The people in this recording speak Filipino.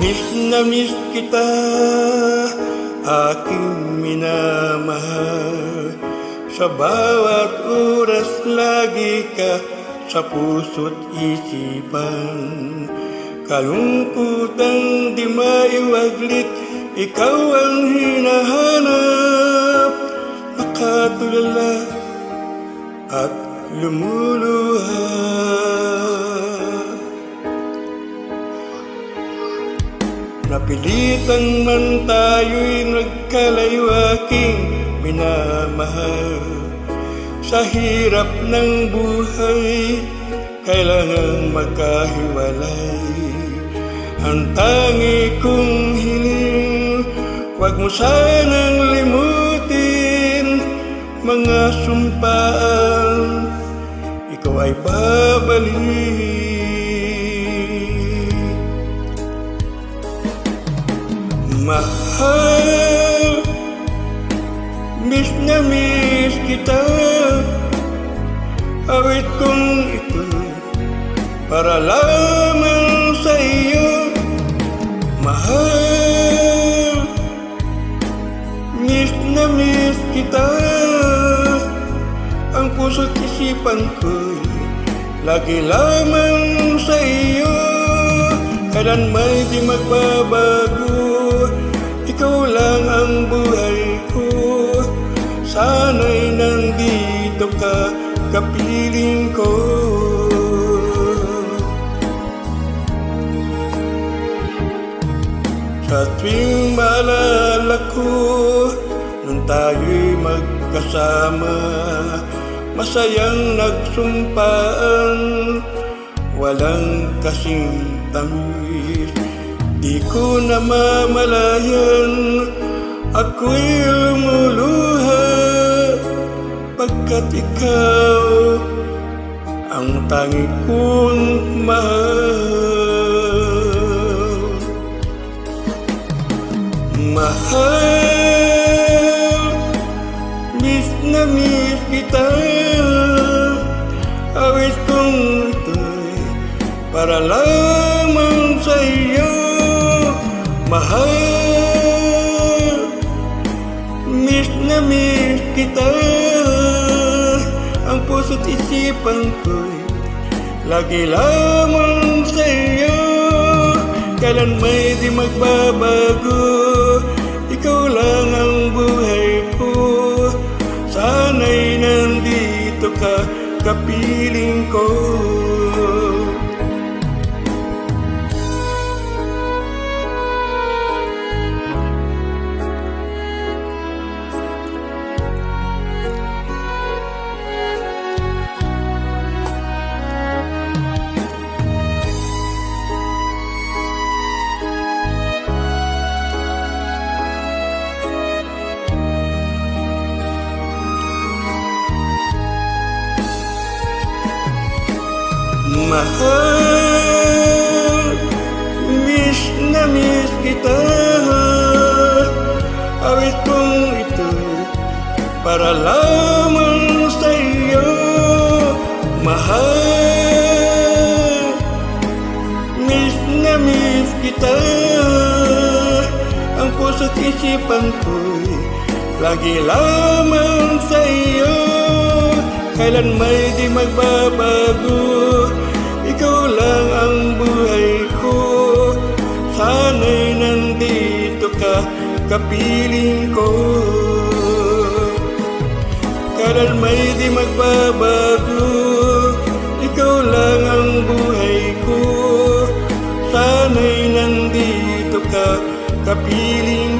Miss na miss kita, aking minamahal. Sa bawat oras lagi ka sa puso't isipan. Kalungkutang di maiwaglit, ikaw ang hinahanap. Nakatulala at lumuluha. Napilitan man tayo'y nagkalayo, aking minamahal. Sa hirap ng buhay, kailangang magkahiwalay. Ang tangi kong hiling, huwag mo sanang limutin mga sumpaan, ikaw ay babalik. Mahal, miss na miss kita. Awit kong ito para lamang sa iyo. Mahal, miss na miss kita. Ang puso't isipan ko'y lagi lamang sa iyo. Kailan may di magbabago, ikaw lang ang buhay ko. Sana'y nandito ka, kapiling ko. Sa tuwing maalala ko, nung tayo'y magkasama, masayang nagsumpaan, walang kasing tamis. Di ko namamalayan, ako'y lumuluha, pagkat ikaw ang tangi kong mahal. Mahal, miss na miss kita. Awit kong ito'y para lamang sa iyo. Mahal, miss na miss kita. Ang puso't isipan ko'y lagi lamang sa iyo. Kailan may di magbabago, ikaw lang ang buhay ko. Sana'y nandito ka, kapiling ko. Mahal, miss na miss kita. Awit kong ito para lamang sa iyo. Mahal, miss na miss kita. Ang puso't isipan ko'y lagi lamang sa iyo. Kailan may di magbabago, ikaw lang ang buhay ko. Sana'y nandito ka, kapiling ko. Kailan may di magbabago, ikaw lang ang buhay ko. Sana'y nandito ka, kapiling